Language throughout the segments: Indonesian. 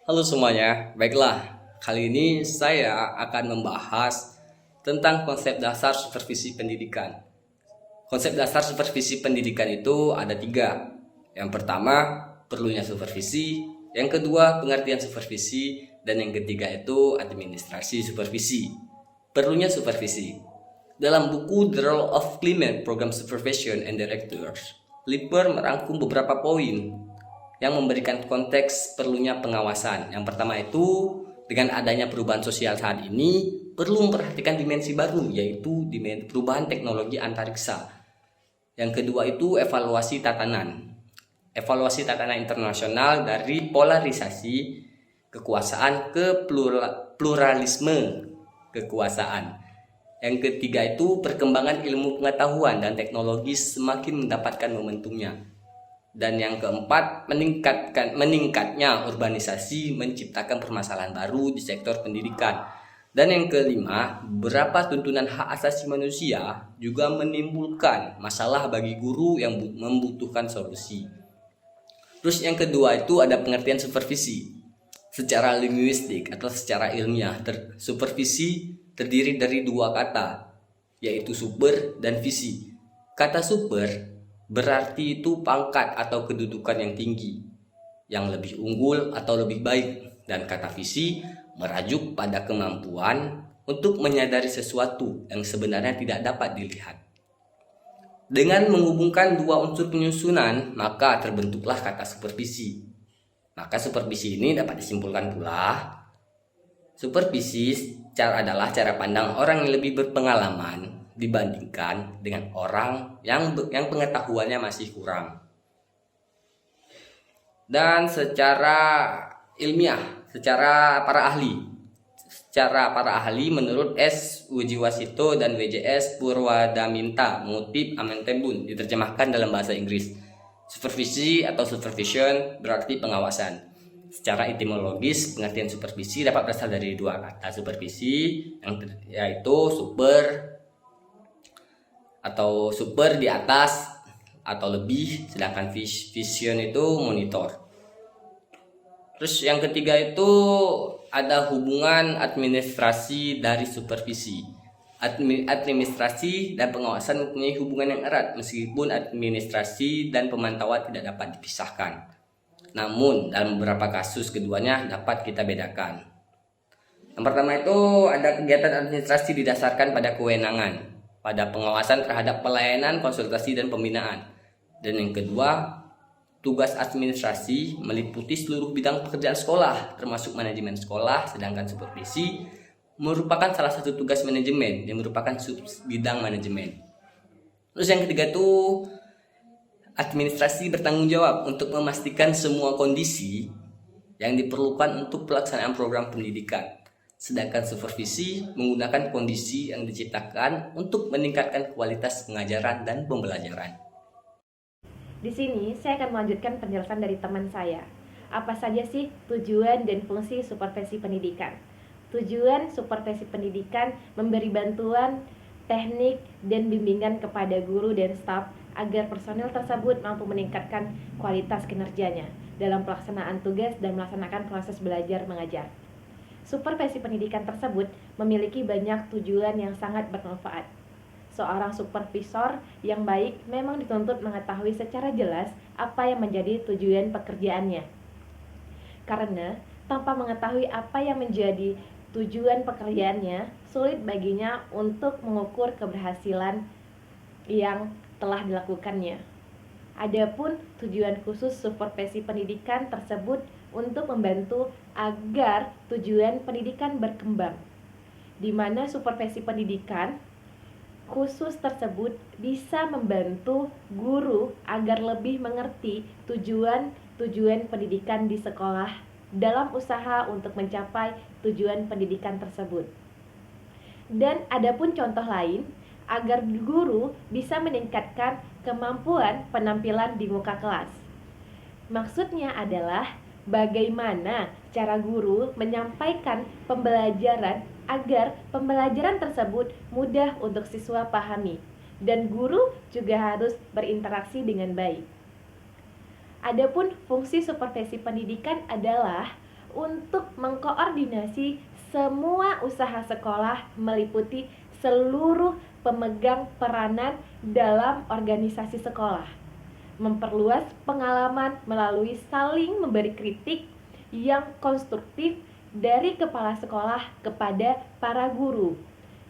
Halo semuanya, baiklah. Kali ini saya akan membahas tentang konsep dasar supervisi pendidikan. Konsep dasar supervisi pendidikan itu ada 3. Yang pertama, perlunya supervisi. Yang kedua, pengertian supervisi. Dan yang ketiga itu administrasi supervisi. Perlunya supervisi. Dalam buku The Role of Climate Program Supervision and Directors, Lipper merangkum beberapa poin yang memberikan konteks perlunya pengawasan. Yang pertama itu, dengan adanya perubahan sosial saat ini, perlu memperhatikan dimensi baru, yaitu dimensi perubahan teknologi antariksa. Yang kedua itu, evaluasi tatanan. Evaluasi tatanan internasional dari polarisasi kekuasaan ke pluralisme kekuasaan. Yang ketiga itu, perkembangan ilmu pengetahuan dan teknologi semakin mendapatkan momentumnya. Dan yang keempat, meningkatnya urbanisasi menciptakan permasalahan baru di sektor pendidikan. Dan yang kelima, beberapa tuntunan hak asasi manusia juga menimbulkan masalah bagi guru yang membutuhkan solusi. Terus yang kedua itu ada pengertian supervisi. Secara linguistik atau secara ilmiah, supervisi terdiri dari 2 kata, yaitu super dan visi. Kata super berarti itu pangkat atau kedudukan yang tinggi, yang lebih unggul atau lebih baik. Dan kata visi merajuk pada kemampuan untuk menyadari sesuatu yang sebenarnya tidak dapat dilihat. Dengan menghubungkan 2 unsur penyusunan, maka terbentuklah kata supervisi. Maka supervisi ini dapat disimpulkan pula, supervisi adalah cara pandang orang yang lebih berpengalaman dibandingkan dengan orang yang pengetahuannya masih kurang. Dan secara ilmiah, secara para ahli menurut S. Wujiwasito dan WJS Purwadaminta mengutip Amenhotep diterjemahkan dalam bahasa Inggris. Supervisi atau supervision berarti pengawasan. Secara etimologis, pengertian supervisi dapat berasal dari 2 kata supervisi, yaitu super atau super di atas atau lebih, sedangkan vision itu monitor. Terus yang ketiga itu ada hubungan administrasi dari supervisi. Administrasi dan pengawasan mempunyai hubungan yang erat, meskipun administrasi dan pemantauan tidak dapat dipisahkan. Namun dalam beberapa kasus keduanya dapat kita bedakan. Yang pertama itu ada kegiatan administrasi didasarkan pada kewenangan, pada pengawasan terhadap pelayanan, konsultasi, dan pembinaan. Dan yang kedua, tugas administrasi meliputi seluruh bidang pekerjaan sekolah, termasuk manajemen sekolah, sedangkan supervisi merupakan salah satu tugas manajemen yang merupakan bidang manajemen. Terus yang ketiga itu, administrasi bertanggung jawab untuk memastikan semua kondisi yang diperlukan untuk pelaksanaan program pendidikan. Sedangkan supervisi menggunakan kondisi yang diciptakan untuk meningkatkan kualitas pengajaran dan pembelajaran. Di sini saya akan melanjutkan penjelasan dari teman saya. Apa saja sih tujuan dan fungsi supervisi pendidikan? Tujuan supervisi pendidikan memberi bantuan, teknik, dan bimbingan kepada guru dan staf agar personel tersebut mampu meningkatkan kualitas kinerjanya dalam pelaksanaan tugas dan melaksanakan proses belajar mengajar. Supervisi pendidikan tersebut memiliki banyak tujuan yang sangat bermanfaat. Seorang supervisor yang baik memang dituntut mengetahui secara jelas apa yang menjadi tujuan pekerjaannya. Karena tanpa mengetahui apa yang menjadi tujuan pekerjaannya, sulit baginya untuk mengukur keberhasilan yang telah dilakukannya. Adapun tujuan khusus supervisi pendidikan tersebut untuk membantu agar tujuan pendidikan berkembang, di mana supervisi pendidikan khusus tersebut bisa membantu guru agar lebih mengerti tujuan pendidikan di sekolah dalam usaha untuk mencapai tujuan pendidikan tersebut. Dan adapun contoh lain, agar guru bisa meningkatkan kemampuan penampilan di muka kelas. Maksudnya adalah bagaimana cara guru menyampaikan pembelajaran agar pembelajaran tersebut mudah untuk siswa pahami, dan guru juga harus berinteraksi dengan baik. Adapun fungsi supervisi pendidikan adalah untuk mengkoordinasi semua usaha sekolah meliputi seluruh pemegang peranan dalam organisasi sekolah, memperluas pengalaman melalui saling memberi kritik yang konstruktif dari kepala sekolah kepada para guru,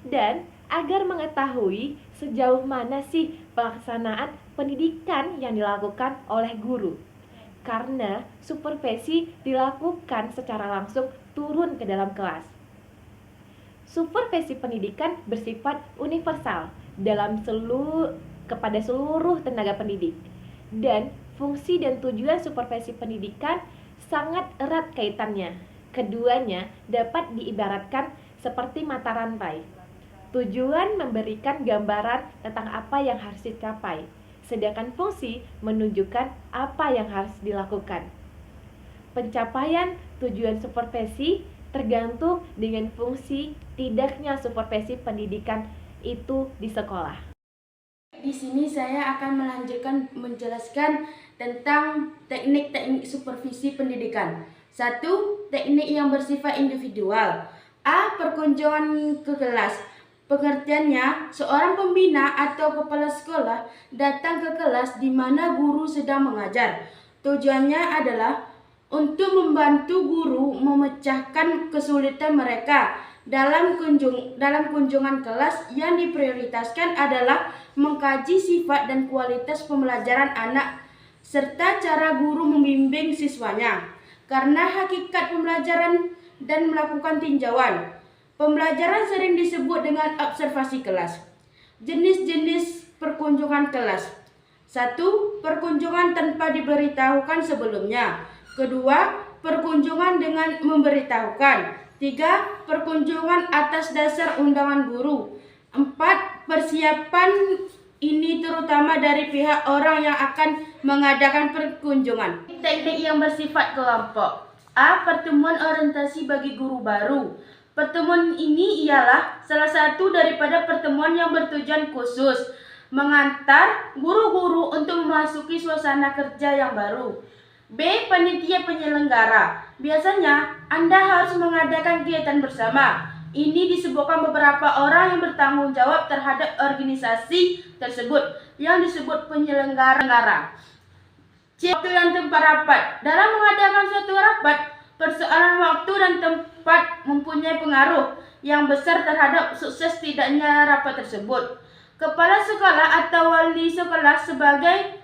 dan agar mengetahui sejauh mana sih pelaksanaan pendidikan yang dilakukan oleh guru. Karena supervisi dilakukan secara langsung turun ke dalam kelas. Supervisi pendidikan bersifat universal kepada seluruh tenaga pendidik, dan fungsi dan tujuan supervisi pendidikan sangat erat kaitannya. Keduanya dapat diibaratkan seperti mata rantai. Tujuan memberikan gambaran tentang apa yang harus dicapai, sedangkan fungsi menunjukkan apa yang harus dilakukan. Pencapaian tujuan supervisi tergantung dengan fungsi tidaknya supervisi pendidikan itu di sekolah. Di sini saya akan melanjutkan menjelaskan tentang teknik-teknik supervisi pendidikan. 1. Teknik yang bersifat individual. A. Perkunjungan ke kelas. Pengertiannya, seorang pembina atau kepala sekolah datang ke kelas di mana guru sedang mengajar. Tujuannya adalah untuk membantu guru memecahkan kesulitan mereka. Dalam kunjungan kelas, yang diprioritaskan adalah mengkaji sifat dan kualitas pembelajaran anak serta cara guru membimbing siswanya. Karena hakikat pembelajaran dan melakukan tinjauan, pembelajaran sering disebut dengan observasi kelas. Jenis-jenis perkunjungan kelas. 1. Perkunjungan tanpa diberitahukan sebelumnya. 2. Perkunjungan dengan memberitahukan. 3. Perkunjungan atas dasar undangan guru. 4. Persiapan ini terutama dari pihak orang yang akan mengadakan perkunjungan. Teknik yang bersifat kelompok. A. Pertemuan orientasi bagi guru baru. Pertemuan ini ialah salah satu daripada pertemuan yang bertujuan khusus mengantar guru-guru untuk memasuki suasana kerja yang baru. B. Panitia penyelenggara. Biasanya Anda harus mengadakan kegiatan bersama. Ini disebutkan beberapa orang yang bertanggung jawab terhadap organisasi tersebut yang disebut penyelenggara. C. Waktu dan tempat rapat. Dalam mengadakan suatu rapat, persoalan waktu dan tempat mempunyai pengaruh yang besar terhadap sukses tidaknya rapat tersebut. Kepala sekolah atau wali sekolah sebagai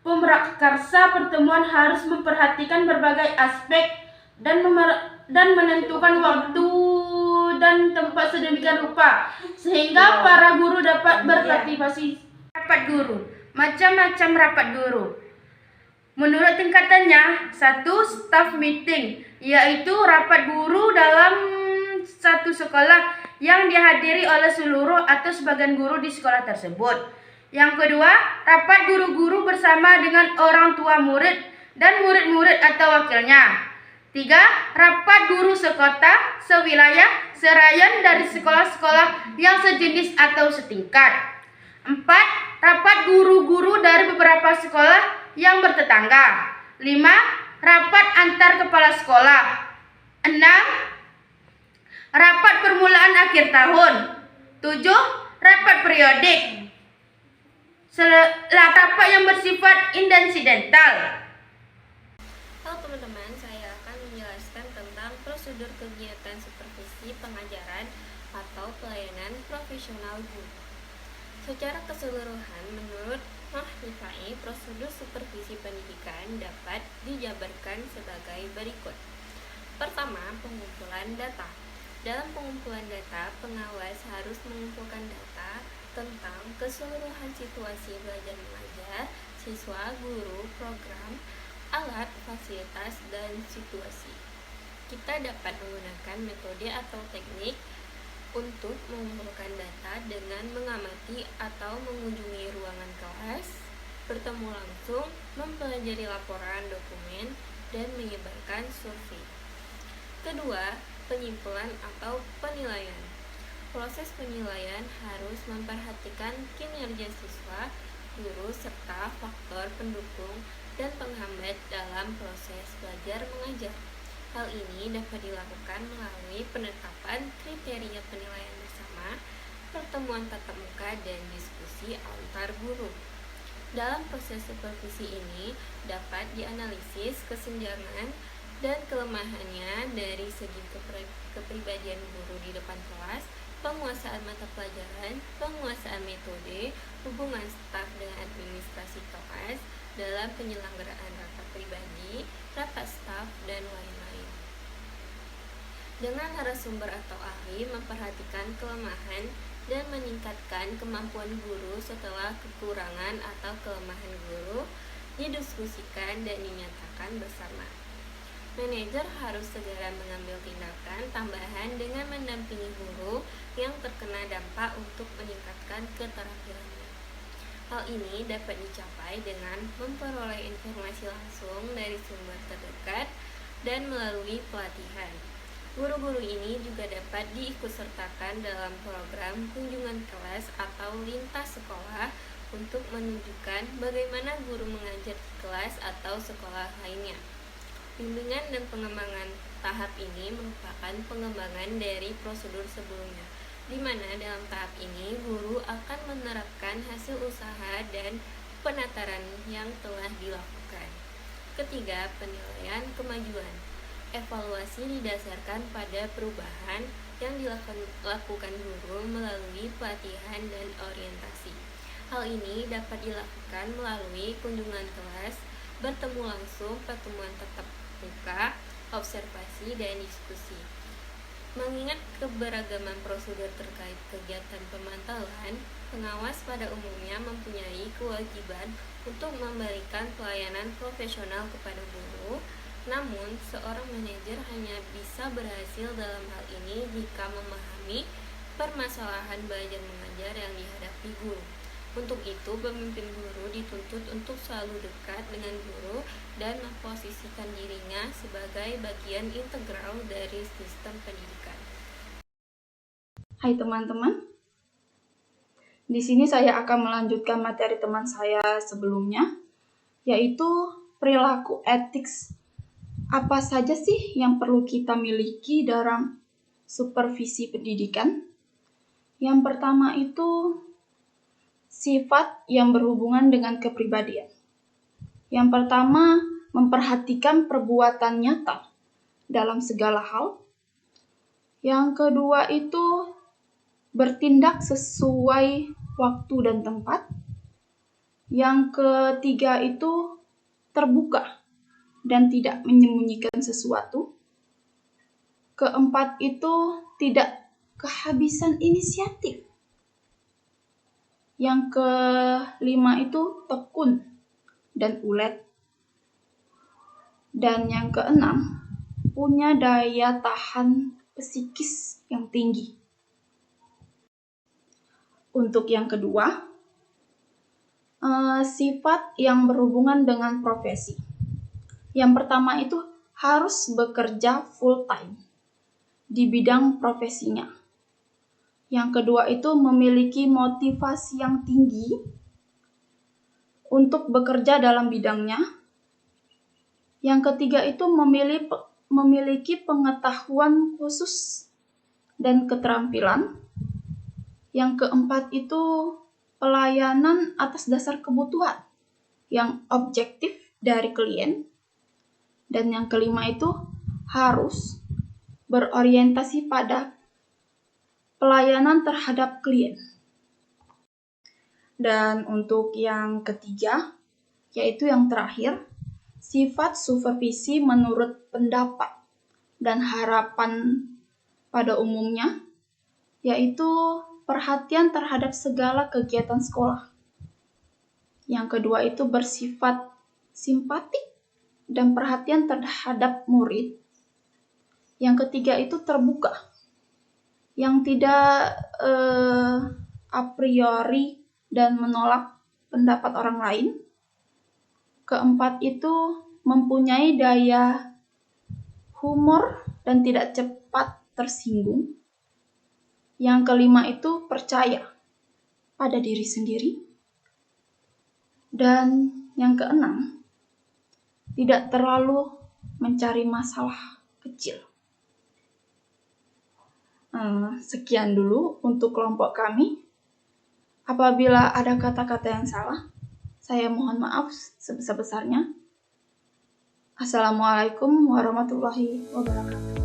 pemrakarsa pertemuan harus memperhatikan berbagai aspek dan menentukan waktu dan tempat sedemikian rupa sehingga para guru dapat berpartisipasi. Rapat guru. Macam-macam rapat guru. Menurut tingkatannya, 1. Staff meeting, yaitu rapat guru dalam satu sekolah yang dihadiri oleh seluruh atau sebagian guru di sekolah tersebut. Yang kedua, rapat guru-guru bersama dengan orang tua murid dan murid-murid atau wakilnya. 3. Rapat guru sekota, sewilayah, serayan dari sekolah-sekolah yang sejenis atau setingkat. 4. Rapat guru-guru dari beberapa sekolah yang bertetangga. 5. Rapat antar kepala sekolah. 6. Rapat permulaan akhir tahun. 7. Rapat periodik. Rapat yang bersifat insidental. Halo teman-teman, saya akan menjelaskan tentang prosedur kegiatan supervisi pengajaran atau pelayanan profesional guru. Secara keseluruhan, menurut Mahfifai, prosedur supervisi pendidikan dapat dijabarkan sebagai berikut. Pertama, pengumpulan data. Dalam pengumpulan data, pengawas harus mengumpulkan data tentang keseluruhan situasi belajar mengajar, siswa, guru, program, alat, fasilitas, dan situasi. Kita dapat menggunakan metode atau teknik untuk mengumpulkan data dengan mengamati atau mengunjungi ruangan kelas, bertemu langsung, mempelajari laporan dokumen, dan menyebarkan survei. Kedua, penyimpulan atau penilaian. Proses penilaian harus memperhatikan kinerja siswa, guru, serta faktor pendukung dan penghambat dalam proses belajar mengajar. Hal ini dapat dilakukan melalui penetapan kriteria penilaian bersama, pertemuan tatap muka, dan diskusi antar guru. Dalam proses supervisi ini dapat dianalisis kesenjangan dan kelemahannya dari segi kepribadian guru di depan kelas, penguasaan mata pelajaran, penguasaan metode, hubungan staf dengan administrasi kelas dalam penyelenggaraan rapat pribadi, rapat staf, dan lain-lain. Dengan narasumber atau ahli memperhatikan kelemahan dan meningkatkan kemampuan guru setelah kekurangan atau kelemahan guru didiskusikan dan dinyatakan bersama. Manajer harus segera mengambil tindakan tambahan dengan mendampingi guru yang terkena dampak untuk meningkatkan keterampilannya. Hal ini dapat dicapai dengan memperoleh informasi langsung dari sumber terdekat dan melalui pelatihan. Guru-guru ini juga dapat diikutsertakan dalam program kunjungan kelas atau lintas sekolah untuk menunjukkan bagaimana guru mengajar di kelas atau sekolah lainnya. Bimbingan dan pengembangan tahap ini merupakan pengembangan dari prosedur sebelumnya, di mana dalam tahap ini guru akan menerapkan hasil usaha dan penataran yang telah dilakukan. Ketiga, penilaian kemajuan. Evaluasi didasarkan pada perubahan yang dilakukan guru melalui pelatihan dan orientasi. Hal ini dapat dilakukan melalui kunjungan kelas, bertemu langsung, pertemuan tatap muka, observasi, dan diskusi. Mengingat keberagaman prosedur terkait kegiatan pemantauan, pengawas pada umumnya mempunyai kewajiban untuk memberikan pelayanan profesional kepada guru. Namun, seorang manajer hanya bisa berhasil dalam hal ini jika memahami permasalahan belajar mengajar yang dihadapi guru. Untuk itu, pemimpin guru dituntut untuk selalu dekat dengan guru dan memposisikan dirinya sebagai bagian integral dari sistem pendidikan. Hai teman-teman, di sini saya akan melanjutkan materi teman saya sebelumnya, yaitu perilaku etik. Apa saja sih yang perlu kita miliki dalam supervisi pendidikan? Yang pertama itu sifat yang berhubungan dengan kepribadian. Yang pertama, memperhatikan perbuatan nyata dalam segala hal. Yang kedua itu bertindak sesuai waktu dan tempat. Yang ketiga itu terbuka dan tidak menyembunyikan sesuatu. Keempat itu tidak kehabisan inisiatif. Yang kelima itu tekun dan ulet. Dan yang keenam, punya daya tahan psikis yang tinggi. Untuk yang kedua, sifat yang berhubungan dengan profesi. Yang pertama itu harus bekerja full time di bidang profesinya. Yang kedua itu memiliki motivasi yang tinggi untuk bekerja dalam bidangnya. Yang ketiga itu memiliki pengetahuan khusus dan keterampilan. Yang keempat itu pelayanan atas dasar kebutuhan yang objektif dari klien. Dan yang kelima itu harus berorientasi pada pelayanan terhadap klien. Dan untuk yang ketiga, yaitu yang terakhir, sifat supervisi menurut pendapat dan harapan pada umumnya, yaitu perhatian terhadap segala kegiatan sekolah. Yang kedua itu bersifat simpatik dan perhatian terhadap murid. Yang ketiga itu terbuka, yang tidak a priori dan menolak pendapat orang lain. Keempat itu mempunyai daya humor dan tidak cepat tersinggung. Yang kelima itu percaya pada diri sendiri. Dan yang keenam, tidak terlalu mencari masalah kecil. Sekian dulu untuk kelompok kami. Apabila ada kata-kata yang salah, saya mohon maaf sebesar-besarnya. Assalamualaikum warahmatullahi wabarakatuh.